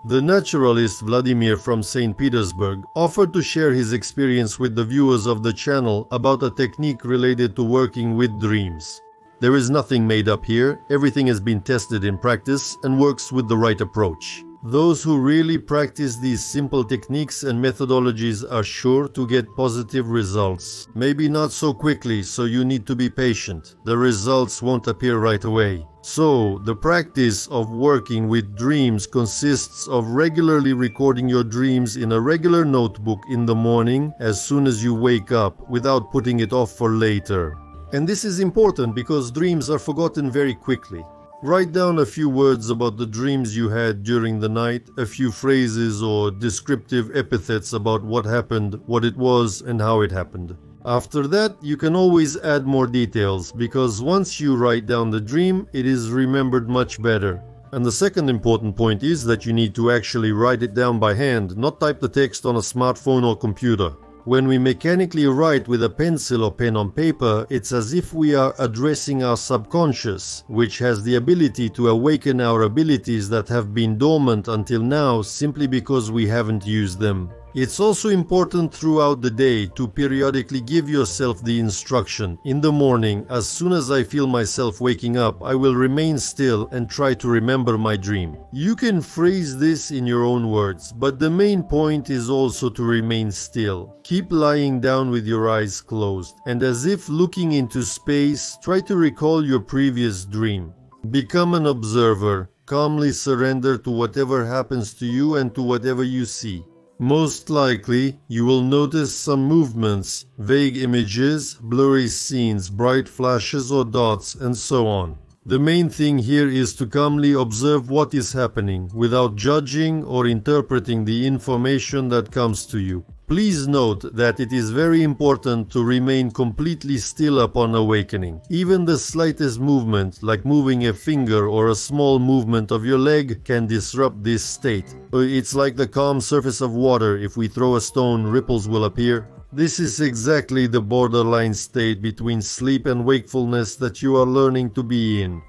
The naturalist Vladimir from St. Petersburg offered to share his experience with the viewers of the channel about a technique related to working with dreams. There is nothing made up here, everything has been tested in practice and works with the right approach. Those who really practice these simple techniques and methodologies are sure to get positive results. Maybe not so quickly, so you need to be patient. The results won't appear right away. So, the practice of working with dreams consists of regularly recording your dreams in a regular notebook in the morning as soon as you wake up, without putting it off for later. And this is important because dreams are forgotten very quickly. Write down a few words about the dreams you had during the night, a few phrases or descriptive epithets about what happened, what it was, and how it happened. After that, you can always add more details, because once you write down the dream, it is remembered much better. And the second important point is that you need to actually write it down by hand, not type the text on a smartphone or computer. When we mechanically write with a pencil or pen on paper, it's as if we are addressing our subconscious, which has the ability to awaken our abilities that have been dormant until now simply because we haven't used them. It's also important throughout the day to periodically give yourself the instruction. In the morning, as soon as I feel myself waking up, I will remain still and try to remember my dream. You can phrase this in your own words, but the main point is also to remain still. Keep lying down with your eyes closed, and as if looking into space, try to recall your previous dream. Become an observer. Calmly surrender to whatever happens to you and to whatever you see. Most likely, you will notice some movements, vague images, blurry scenes, bright flashes or dots, and so on. The main thing here is to calmly observe what is happening, without judging or interpreting the information that comes to you. Please note that it is very important to remain completely still upon awakening. Even the slightest movement, like moving a finger or a small movement of your leg, can disrupt this state. It's like the calm surface of water. If we throw a stone, ripples will appear. This is exactly the borderline state between sleep and wakefulness that you are learning to be in.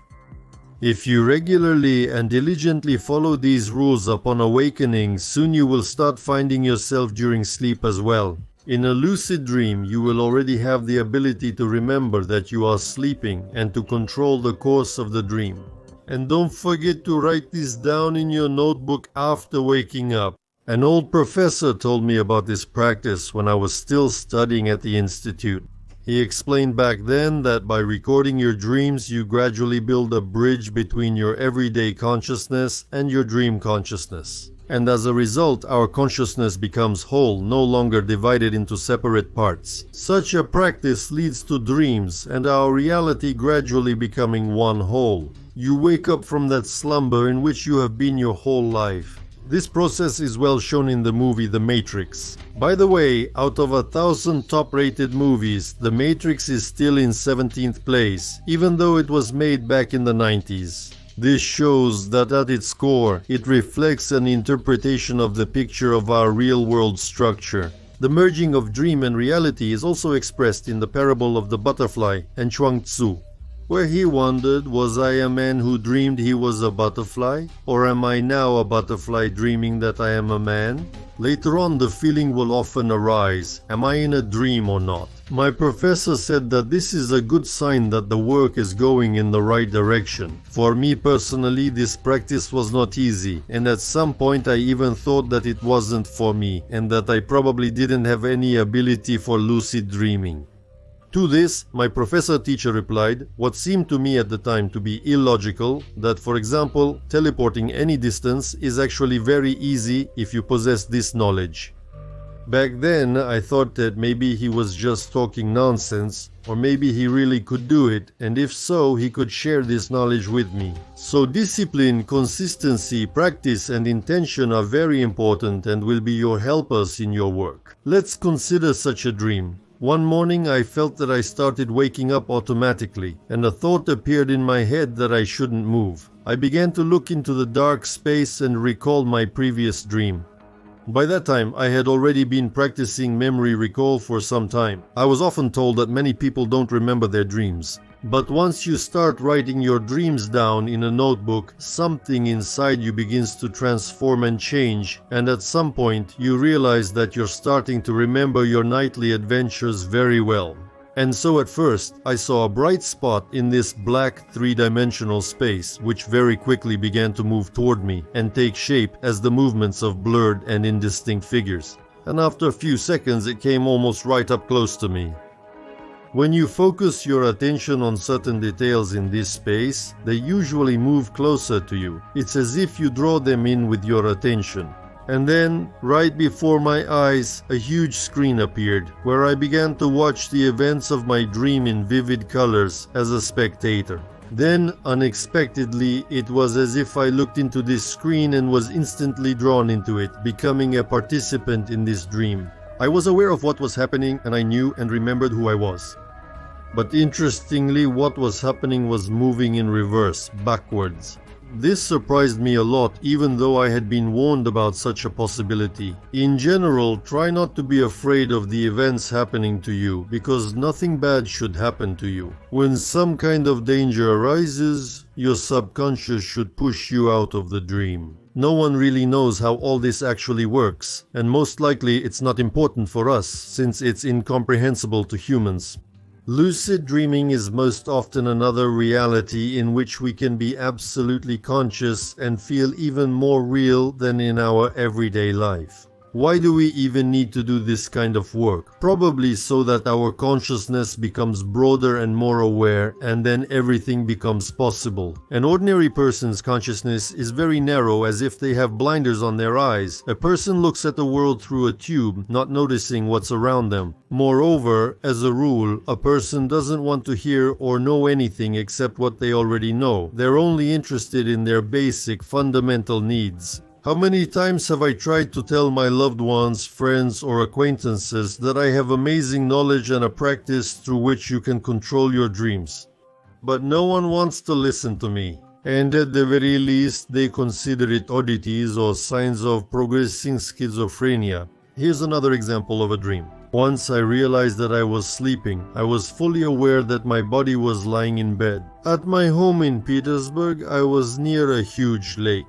If you regularly and diligently follow these rules upon awakening, soon you will start finding yourself during sleep as well. In a lucid dream, you will already have the ability to remember that you are sleeping and to control the course of the dream. And don't forget to write this down in your notebook after waking up. An old professor told me about this practice when I was still studying at the institute. He explained back then that by recording your dreams, you gradually build a bridge between your everyday consciousness and your dream consciousness. And as a result, our consciousness becomes whole, no longer divided into separate parts. Such a practice leads to dreams and our reality gradually becoming one whole. You wake up from that slumber in which you have been your whole life. This process is well shown in the movie The Matrix. By the way, out of 1,000 top-rated movies, The Matrix is still in 17th place, even though it was made back in the 90s. This shows that at its core, it reflects an interpretation of the picture of our real-world structure. The merging of dream and reality is also expressed in the parable of the butterfly and Chuang Tzu, where he wondered, was I a man who dreamed he was a butterfly? Or am I now a butterfly dreaming that I am a man? Later on, the feeling will often arise, am I in a dream or not? My professor said that this is a good sign that the work is going in the right direction. For me personally, this practice was not easy, and at some point I even thought that it wasn't for me, and that I probably didn't have any ability for lucid dreaming. To this, my professor-teacher replied, what seemed to me at the time to be illogical, that for example, teleporting any distance is actually very easy if you possess this knowledge. Back then, I thought that maybe he was just talking nonsense, or maybe he really could do it, and if so, he could share this knowledge with me. So discipline, consistency, practice and intention are very important and will be your helpers in your work. Let's consider such a dream. One morning I felt that I started waking up automatically, and a thought appeared in my head that I shouldn't move. I began to look into the dark space and recall my previous dream. By that time, I had already been practicing memory recall for some time. I was often told that many people don't remember their dreams. But once you start writing your dreams down in a notebook, something inside you begins to transform and change, and at some point you realize that you're starting to remember your nightly adventures very well. And so at first, I saw a bright spot in this black three-dimensional space, which very quickly began to move toward me and take shape as the movements of blurred and indistinct figures. And after a few seconds, it came almost right up close to me. When you focus your attention on certain details in this space, they usually move closer to you. It's as if you draw them in with your attention. And then, right before my eyes, a huge screen appeared, where I began to watch the events of my dream in vivid colors as a spectator. Then, unexpectedly, it was as if I looked into this screen and was instantly drawn into it, becoming a participant in this dream. I was aware of what was happening, and I knew and remembered who I was. But interestingly, what was happening was moving in reverse, backwards. This surprised me a lot, even though I had been warned about such a possibility. In general, try not to be afraid of the events happening to you, because nothing bad should happen to you. When some kind of danger arises, your subconscious should push you out of the dream. No one really knows how all this actually works, and most likely it's not important for us, since it's incomprehensible to humans. Lucid dreaming is most often another reality in which we can be absolutely conscious and feel even more real than in our everyday life. Why do we even need to do this kind of work? Probably so that our consciousness becomes broader and more aware, and then everything becomes possible. An ordinary person's consciousness is very narrow, as if they have blinders on their eyes. A person looks at the world through a tube, not noticing what's around them. Moreover, as a rule, a person doesn't want to hear or know anything except what they already know. They're only interested in their basic, fundamental needs. How many times have I tried to tell my loved ones, friends, or acquaintances that I have amazing knowledge and a practice through which you can control your dreams? But no one wants to listen to me. And at the very least, they consider it oddities or signs of progressing schizophrenia. Here's another example of a dream. Once I realized that I was sleeping, I was fully aware that my body was lying in bed. At my home in Petersburg, I was near a huge lake.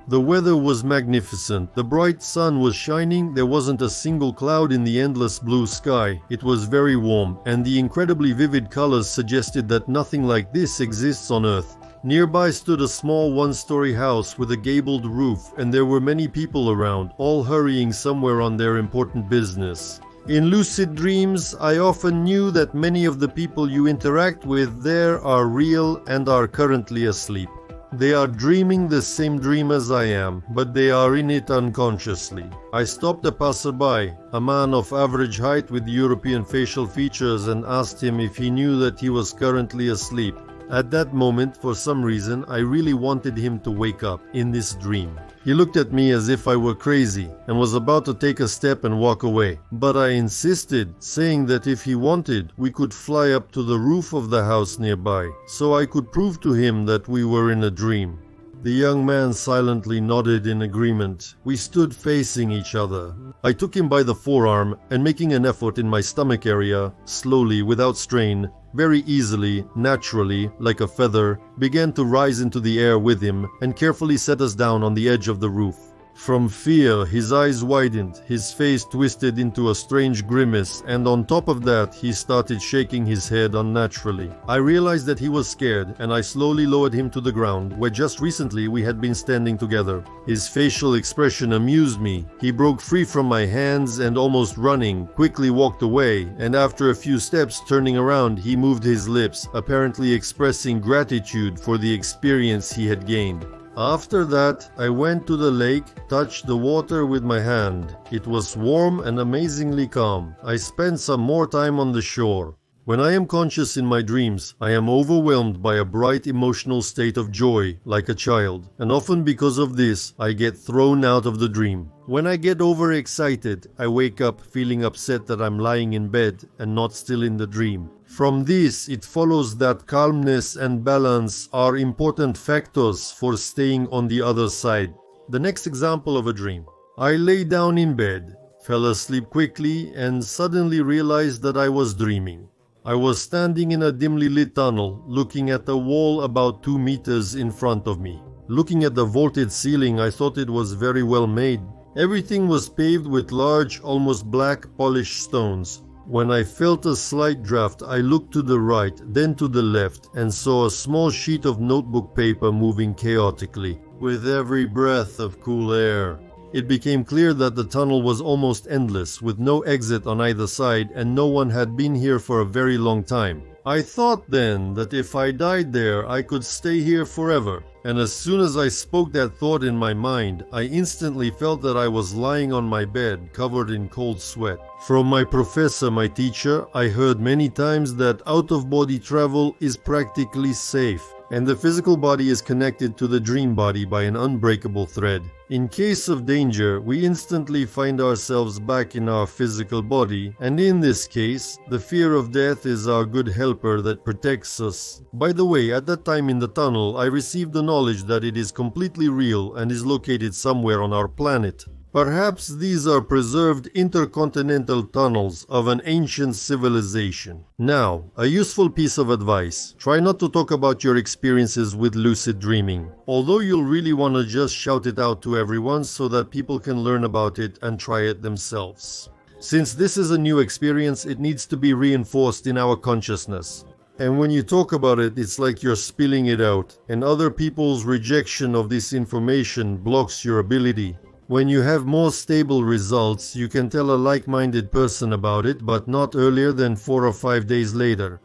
The weather was magnificent. The bright sun was shining. There wasn't a single cloud in the endless blue sky. It was very warm, and the incredibly vivid colors suggested that nothing like this exists on Earth. Nearby stood a small one-story house with a gabled roof, and there were many people around, all hurrying somewhere on their important business. In lucid dreams, I often knew that many of the people you interact with there are real and are currently asleep. They are dreaming the same dream as I am, but they are in it unconsciously. I stopped a passerby, a man of average height with European facial features, and asked him if he knew that he was currently asleep. At that moment, for some reason, I really wanted him to wake up in this dream. He looked at me as if I were crazy and was about to take a step and walk away. But I insisted, saying that if he wanted, we could fly up to the roof of the house nearby, so I could prove to him that we were in a dream. The young man silently nodded in agreement. We stood facing each other. I took him by the forearm and, making an effort in my stomach area, slowly, without strain, very easily, naturally, like a feather, began to rise into the air with him and carefully set us down on the edge of the roof. From fear, his eyes widened, his face twisted into a strange grimace, and on top of that, he started shaking his head unnaturally. I realized that he was scared, and I slowly lowered him to the ground, where just recently we had been standing together. His facial expression amused me. He broke free from my hands and, almost running, quickly walked away, and after a few steps turning around, he moved his lips, apparently expressing gratitude for the experience he had gained. After that, I went to the lake, touched the water with my hand. It was warm and amazingly calm. I spent some more time on the shore. When I am conscious in my dreams, I am overwhelmed by a bright emotional state of joy, like a child. And often because of this, I get thrown out of the dream. When I get overexcited, I wake up feeling upset that I'm lying in bed and not still in the dream. From this, it follows that calmness and balance are important factors for staying on the other side. The next example of a dream. I lay down in bed, fell asleep quickly, and suddenly realized that I was dreaming. I was standing in a dimly lit tunnel, looking at a wall about 2 meters in front of me. Looking at the vaulted ceiling, I thought it was very well made. Everything was paved with large, almost black, polished stones. When I felt a slight draft, I looked to the right, then to the left, and saw a small sheet of notebook paper moving chaotically, with every breath of cool air. It became clear that the tunnel was almost endless, with no exit on either side, and no one had been here for a very long time. I thought then that if I died there, I could stay here forever. And as soon as I spoke that thought in my mind, I instantly felt that I was lying on my bed, covered in cold sweat. From my professor, my teacher, I heard many times that out-of-body travel is practically safe, and the physical body is connected to the dream body by an unbreakable thread. In case of danger, we instantly find ourselves back in our physical body, and in this case, the fear of death is our good helper that protects us. By the way, at that time in the tunnel, I received the knowledge that it is completely real and is located somewhere on our planet. Perhaps these are preserved intercontinental tunnels of an ancient civilization. Now, a useful piece of advice. Try not to talk about your experiences with lucid dreaming, although you'll really want to just shout it out to everyone so that people can learn about it and try it themselves. Since this is a new experience, it needs to be reinforced in our consciousness. And when you talk about it, it's like you're spilling it out, and other people's rejection of this information blocks your ability. When you have more stable results, you can tell a like-minded person about it, but not earlier than 4 or 5 days later.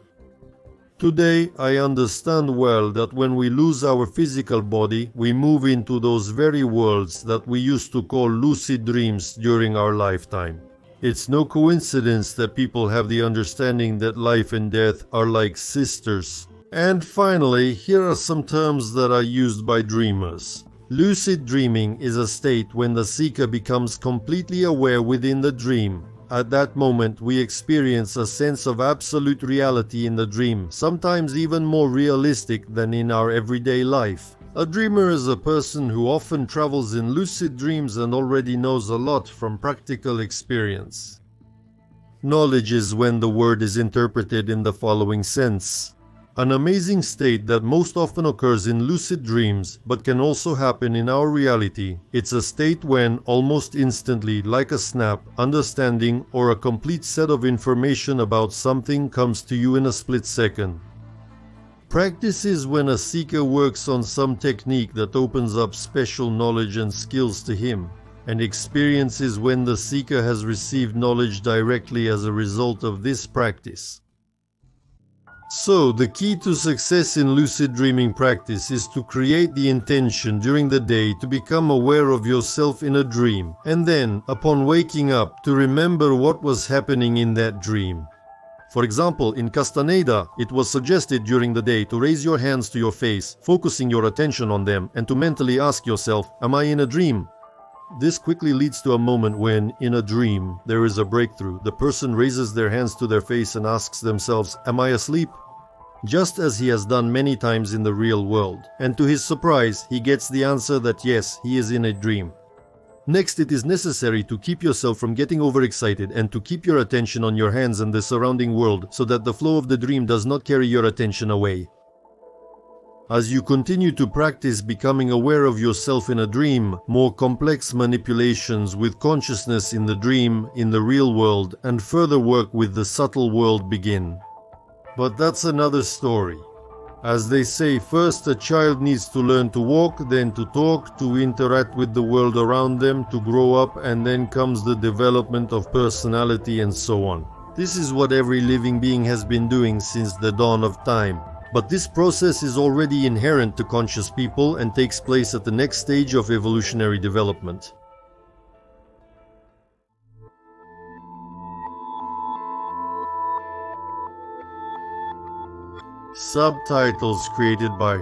Today, I understand well that when we lose our physical body, we move into those very worlds that we used to call lucid dreams during our lifetime. It's no coincidence that people have the understanding that life and death are like sisters. And finally, here are some terms that are used by dreamers. Lucid dreaming is a state when the seeker becomes completely aware within the dream. At that moment, we experience a sense of absolute reality in the dream, sometimes even more realistic than in our everyday life. A dreamer is a person who often travels in lucid dreams and already knows a lot from practical experience. Knowledge is when the word is interpreted in the following sense. An amazing state that most often occurs in lucid dreams, but can also happen in our reality. It's a state when, almost instantly, like a snap, understanding or a complete set of information about something comes to you in a split second. Practice is when a seeker works on some technique that opens up special knowledge and skills to him. And experience is when the seeker has received knowledge directly as a result of this practice. So, the key to success in lucid dreaming practice is to create the intention during the day to become aware of yourself in a dream, and then, upon waking up, to remember what was happening in that dream. For example, in Castaneda, it was suggested during the day to raise your hands to your face, focusing your attention on them, and to mentally ask yourself, "Am I in a dream?" This quickly leads to a moment when, in a dream, there is a breakthrough. The person raises their hands to their face and asks themselves, "Am I asleep?" Just as he has done many times in the real world. And to his surprise, he gets the answer that yes, he is in a dream. Next, it is necessary to keep yourself from getting overexcited and to keep your attention on your hands and the surrounding world so that the flow of the dream does not carry your attention away. As you continue to practice becoming aware of yourself in a dream, more complex manipulations with consciousness in the dream, in the real world, and further work with the subtle world begin. But that's another story. As they say, first a child needs to learn to walk, then to talk, to interact with the world around them, to grow up, and then comes the development of personality and so on. This is what every living being has been doing since the dawn of time. But this process is already inherent to conscious people and takes place at the next stage of evolutionary development. Subtitles created by